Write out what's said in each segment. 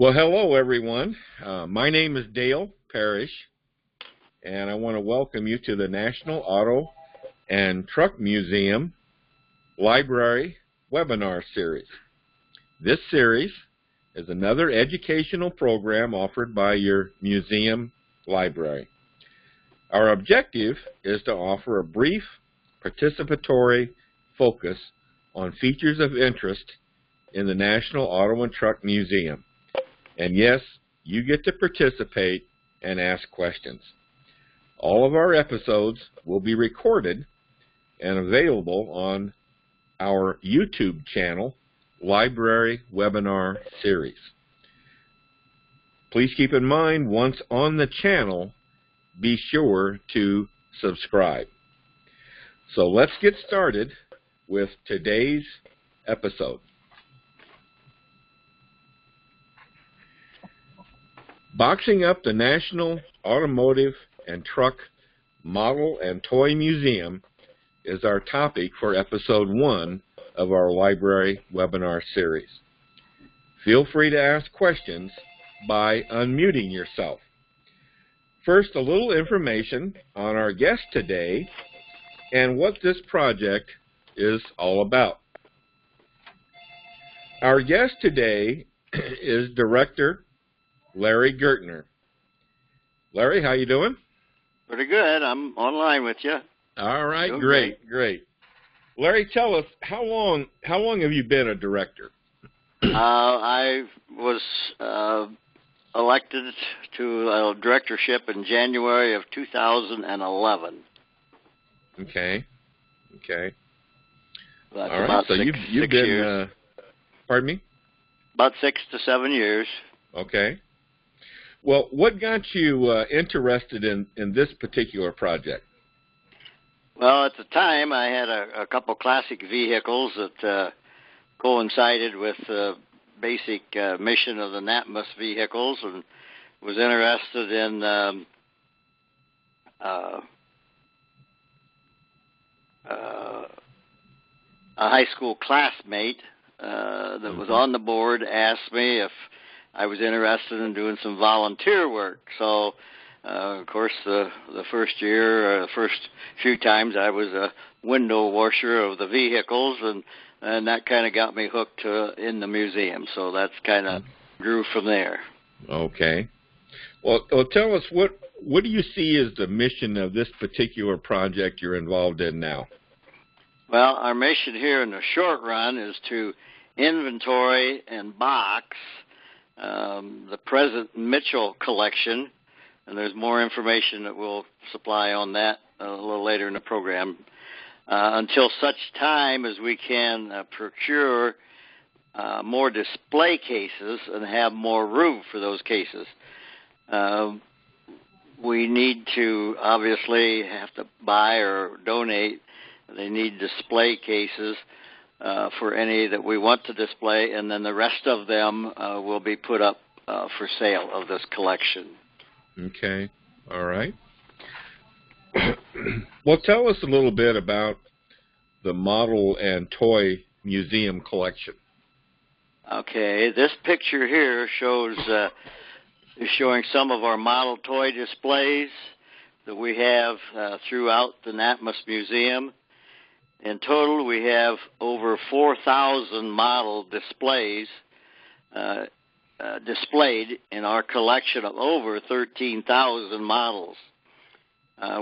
Well, hello, everyone. My name is Dale Parrish, and I want to welcome you to the National Auto and Truck Museum Library webinar series. This series is another educational program offered by your museum library. Our objective is to offer a brief, participatory focus on features of interest in the National Auto and Truck Museum. And yes, you get to participate and ask questions. All of our episodes will be recorded and available on our YouTube channel, Library Webinar Series. Please keep in mind, once on the channel, be sure to subscribe. So let's get started with today's episode. Boxing up the National Automotive and Truck Model and Toy Museum is our topic for episode 1 of our library webinar series. Feel free to ask questions by unmuting yourself. First, a little information on our guest today and what this project is all about. Our guest today is Director Larry Gertner. Larry, how you doing? Pretty good. I'm online with you. All right, great. Larry, tell us, how long have you been a director? I was elected to directorship in January of 2011. Okay. That's all right. So you've been years. Pardon me? About 6 to 7 years. Okay. Well, what got you interested in this particular project? Well, at the time, I had a couple classic vehicles that coincided with the basic mission of the NATMATMUS vehicles, and was interested in a high school classmate that was on the board asked me if I was interested in doing some volunteer work. So, of course, the first year, first few times, I was a window washer of the vehicles, and that kind of got me hooked in the museum. So that's kind of grew from there. Okay. Well, tell us, what do you see as the mission of this particular project you're involved in now? Well, our mission here in the short run is to inventory and box the present Mitchell collection, and there's more information that we'll supply on that a little later in the program, until such time as we can procure more display cases and have more room for those cases. We need to obviously have to buy or donate. They need display cases for any that we want to display, and then the rest of them will be put up for sale of this collection. Okay. All right. Well, tell us a little bit about the Model and Toy Museum collection. Okay. This picture here is showing some of our model toy displays that we have throughout the NATMATMUS Museum. In total, we have over 4,000 model displays displayed in our collection of over 13,000 models.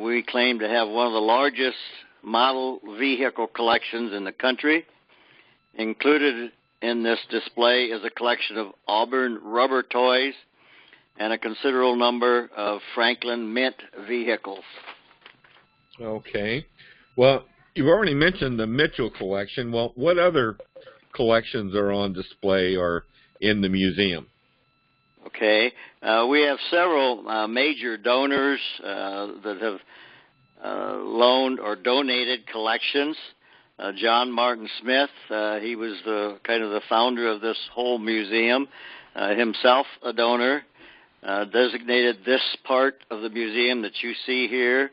We claim to have one of the largest model vehicle collections in the country. Included in this display is a collection of Auburn rubber toys and a considerable number of Franklin Mint vehicles. Okay. Well, you've already mentioned the Mitchell collection. Well, what other collections are on display or in the museum? Okay. We have several major donors that have loaned or donated collections. John Martin Smith, he was kind of the founder of this whole museum, himself a donor, designated this part of the museum that you see here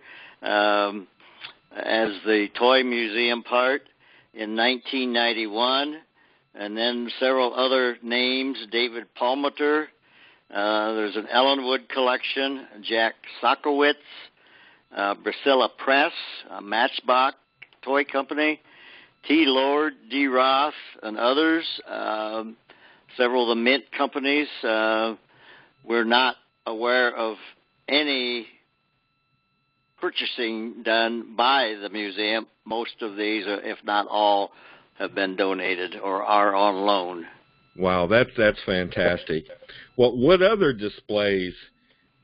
as the Toy Museum part in 1991. and then several other names, David Palmater. There's an Ellenwood collection, Jack Sockowitz, Priscilla Press, Matchbox Toy Company, T. Lord, D. Roth, and others. Several of the mint companies. We're not aware of any purchasing done by the museum. Most of these, if not all, have been donated or are on loan. Wow, that's fantastic. Well, what other displays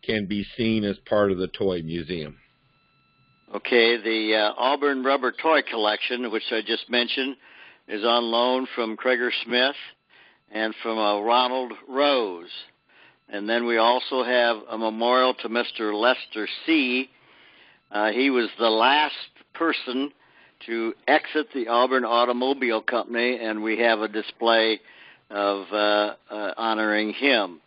can be seen as part of the toy museum? Okay, the Auburn Rubber Toy Collection, which I just mentioned, is on loan from Krager Smith and from Ronald Rose. And then we also have a memorial to Mr. Lester C. He was the last person to exit the Auburn Automobile Company, and we have a display of honoring him.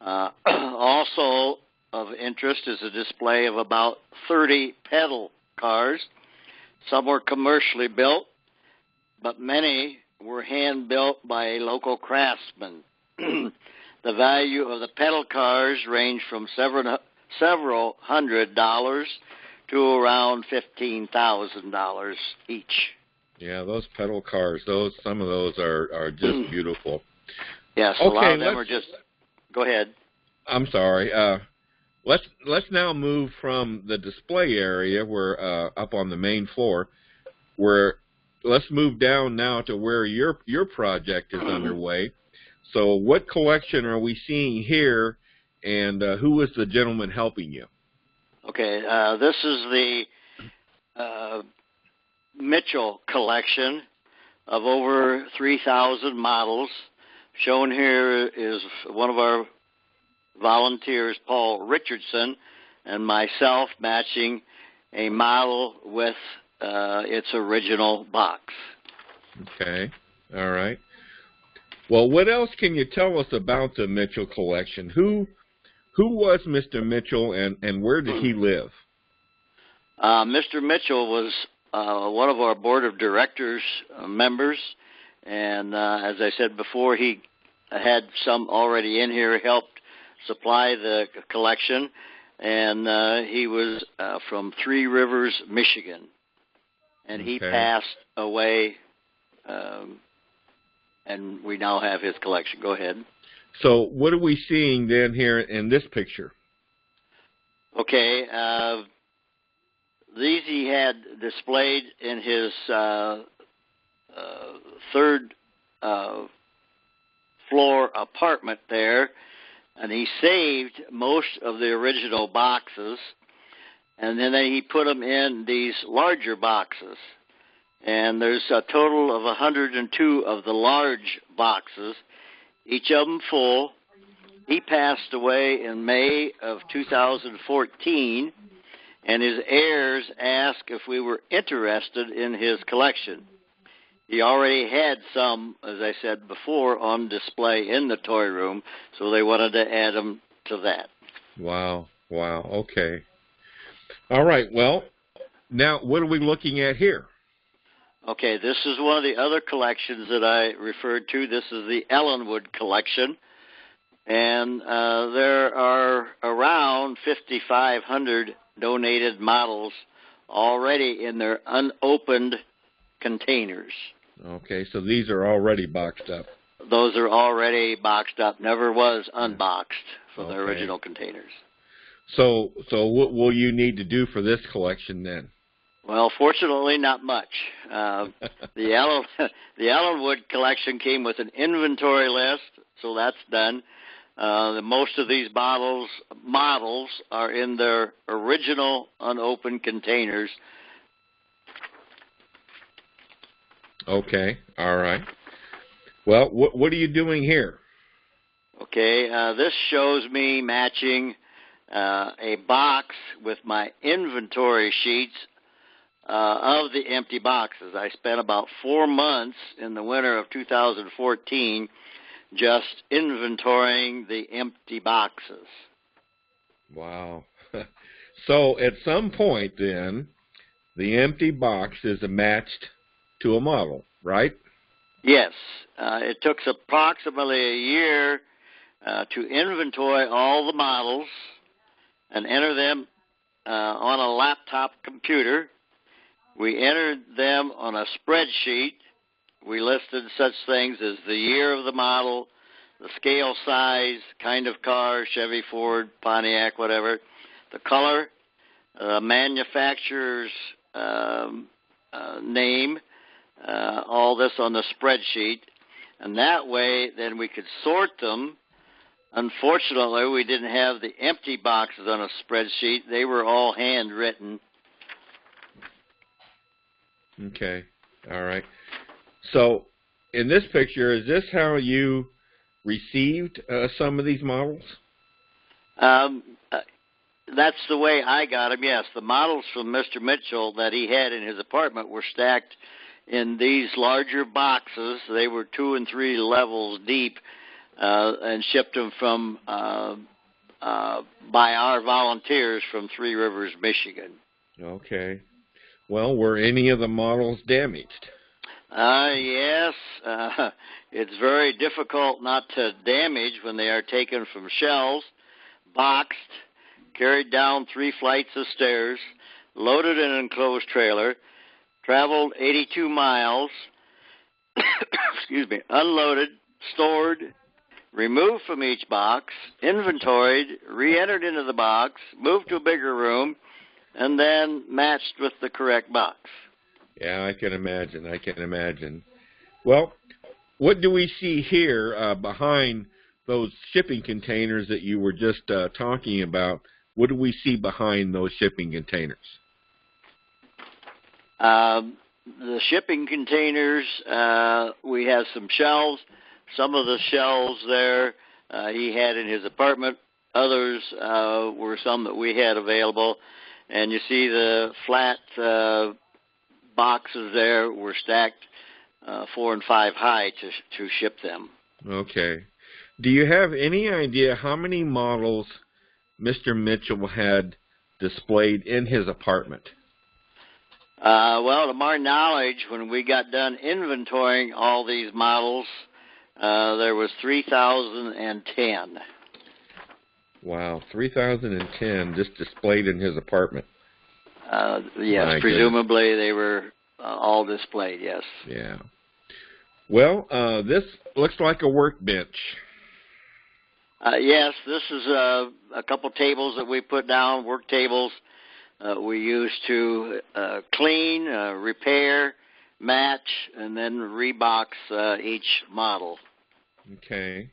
Also of interest is a display of about 30 pedal cars. Some were commercially built, but many were hand-built by a local craftsman. The value of the pedal cars range from several $100s to around $15,000 each. Yeah, those pedal cars, some of those are just beautiful. Yes, okay, a lot of them are just. Go ahead. I'm sorry. Let's now move from the display area, where up on the main floor, let's move down now to where your project is underway. So, what collection are we seeing here, and who is the gentleman helping you? Okay, this is the Mitchell collection of over 3,000 models. Shown here is one of our volunteers, Paul Richardson, and myself matching a model with its original box. Okay, all right. Well, what else can you tell us about the Mitchell collection? Who was Mr. Mitchell, and where did he live? Mr. Mitchell was one of our board of directors members, and as I said before, he had some already in here, helped supply the collection, and he was from Three Rivers, Michigan, and he passed away, and we now have his collection. Go ahead. So what are we seeing then here in this picture? Okay, these he had displayed in his third floor apartment there, and he saved most of the original boxes, and then he put them in these larger boxes. And there's a total of 102 of the large boxes, each of them full. He passed away in May of 2014, and his heirs asked if we were interested in his collection. He already had some, as I said before, on display in the toy room, so they wanted to add them to that. Wow, wow, okay. All right, well, now what are we looking at here? Okay, this is one of the other collections that I referred to. This is the Ellenwood collection, and there are around 5,500 donated models already in their unopened containers. Okay, so these are already boxed up. Those are already boxed up, never was unboxed for the original containers. So what will you need to do for this collection then? Well, fortunately, not much. The Ellenwood collection came with an inventory list, so that's done. Most of these models are in their original unopened containers. Okay, all right. Well, what are you doing here? Okay, this shows me matching a box with my inventory sheets of the empty boxes. I spent about 4 months in the winter of 2014 just inventorying the empty boxes. Wow. So at some point then, the empty box is matched to a model, right? Yes. It took approximately a year to inventory all the models and enter them on a laptop computer. We entered them on a spreadsheet. We listed such things as the year of the model, the scale size, kind of car, Chevy, Ford, Pontiac, whatever, the color, manufacturer's name, all this on the spreadsheet. And that way, then we could sort them. Unfortunately, we didn't have the empty boxes on a spreadsheet. They were all handwritten. Okay. All right. So, in this picture, is this how you received some of these models? That's the way I got them, yes. The models from Mr. Mitchell that he had in his apartment were stacked in these larger boxes. They were 2 and 3 levels deep, and shipped them from by our volunteers from Three Rivers, Michigan. Okay. Well, were any of the models damaged? Yes. It's very difficult not to damage when they are taken from shelves, boxed, carried down 3 flights of stairs, loaded in an enclosed trailer, traveled 82 miles, excuse me, unloaded, stored, removed from each box, inventoried, re-entered into the box, moved to a bigger room, and then matched with the correct box. Yeah, I can imagine. I can imagine. Well, what do we see here behind those shipping containers that you were just talking about? What do we see behind those shipping containers? The shipping containers, we have some shelves. Some of the shelves there he had in his apartment. Others were some that we had available. And you see the flat boxes there were stacked 4 and 5 high to ship them. Okay. Do you have any idea how many models Mr. Mitchell had displayed in his apartment? Well, to my knowledge, when we got done inventorying all these models, there was 3,010. Wow, 3,010 just displayed in his apartment. Yes, My presumably goodness. they were all displayed, yes. Yeah. Well, this looks like a workbench. Yes, this is a couple tables that we put down, work tables we use to clean, repair, match, and then rebox each model. Okay.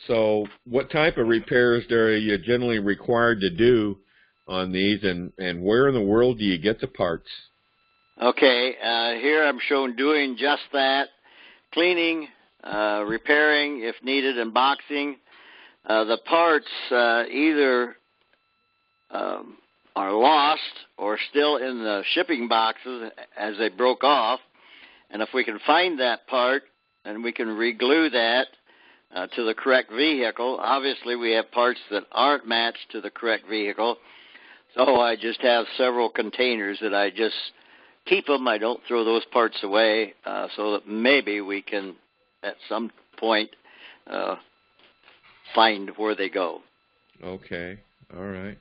So what type of repairs are you generally required to do on these, and where in the world do you get the parts? Okay, here I'm shown doing just that, cleaning, repairing if needed, and boxing. The parts either are lost or still in the shipping boxes as they broke off, and if we can find that part and we can reglue that to the correct vehicle. Obviously, we have parts that aren't matched to the correct vehicle, so I just have several containers that I just keep them. I don't throw those parts away, so that maybe we can, at some point, find where they go. Okay, all right.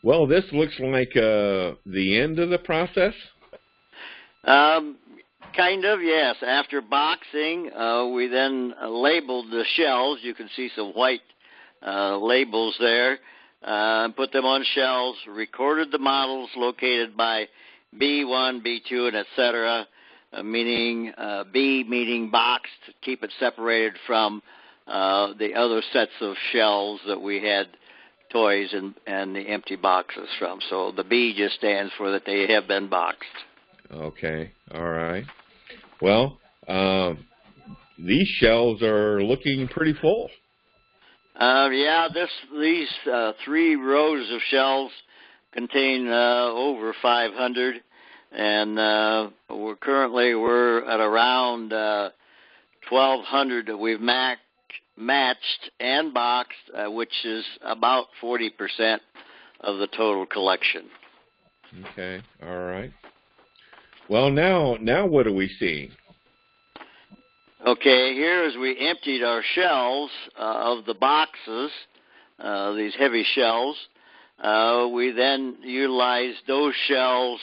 Well, this looks like the end of the process? Kind of, yes. After boxing, we then labeled the shelves. You can see some white labels there. Put them on shelves, recorded the models located by B1, B2, and etc., meaning B meaning boxed, keep it separated from the other sets of shelves that we had toys and the empty boxes from. So the B just stands for that they have been boxed. Okay, all right. Well, these shelves are looking pretty full. Yeah, these 3 rows of shelves contain over 500, and we're at around 1,200 that we've matched and boxed, which is about 40% of the total collection. Okay, all right. Well, now what are we seeing? Okay, here as we emptied our shelves of the boxes, these heavy shelves, we then utilized those shelves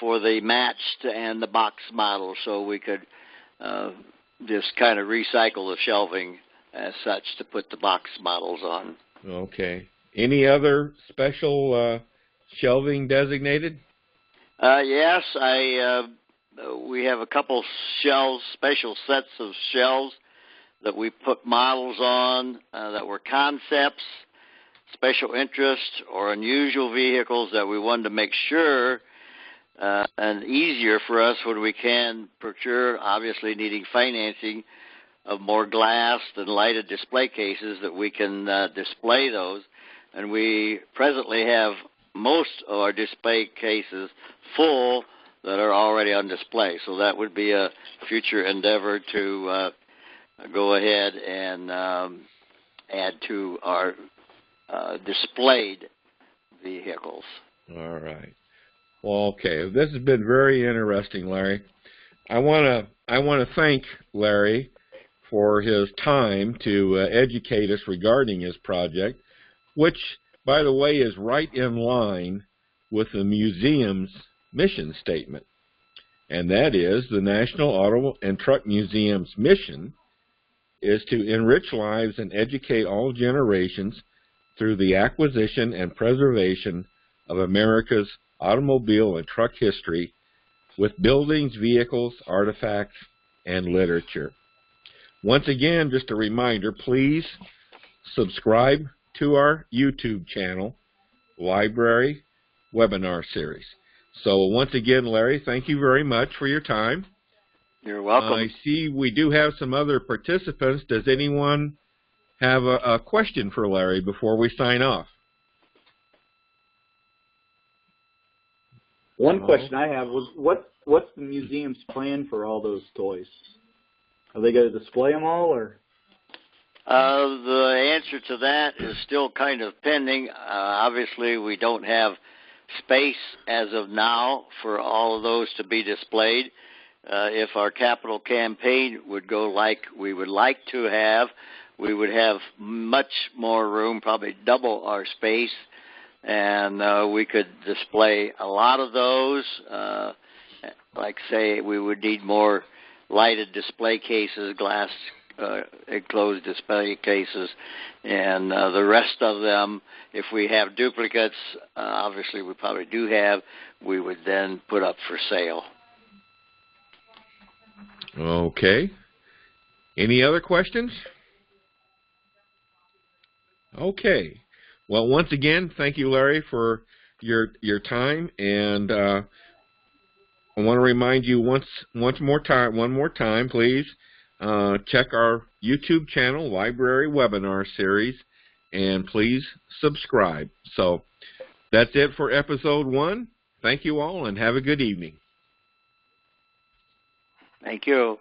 for the matched and the box model, so we could just kind of recycle the shelving as such to put the box models on. Okay. Any other special shelving designated? Yes, we have a couple shelves, special sets of shelves that we put models on that were concepts, special interest, or unusual vehicles that we wanted to make sure and easier for us when we can procure, obviously needing financing of more glass and lighted display cases that we can display those. And we presently have most of our display cases full that are already on display. So that would be a future endeavor to go ahead and add to our displayed vehicles. All right. Well, okay. This has been very interesting, Larry. I want to thank Larry for his time to educate us regarding his project, which, by the way, is right in line with the museum's mission statement. And that is, the National Auto and Truck Museum's mission is to enrich lives and educate all generations through the acquisition and preservation of America's automobile and truck history with buildings, vehicles, artifacts, and literature. Once again, just a reminder, please subscribe to our YouTube channel, Library Webinar Series. So once again, Larry, thank you very much for your time. You're welcome. I see we do have some other participants. Does anyone have a question for Larry before we sign off? One question I have was, what's the museum's plan for all those toys? Are they going to display them all, or? The answer to that is still kind of pending. Obviously, we don't have space as of now for all of those to be displayed. If our capital campaign would go like we would like to have, we would have much more room, probably double our space, and we could display a lot of those. Like, say, we would need more lighted display cases, glass enclosed display cases, and the rest of them, if we have duplicates, obviously we probably do have, we would then put up for sale. Okay. Any other questions? Okay. Well, once again, thank you, Larry, for your time, and I want to remind you one more time, please. Check our YouTube channel, Library Webinar Series, and please subscribe. So that's it for episode 1. Thank you all, and have a good evening. Thank you.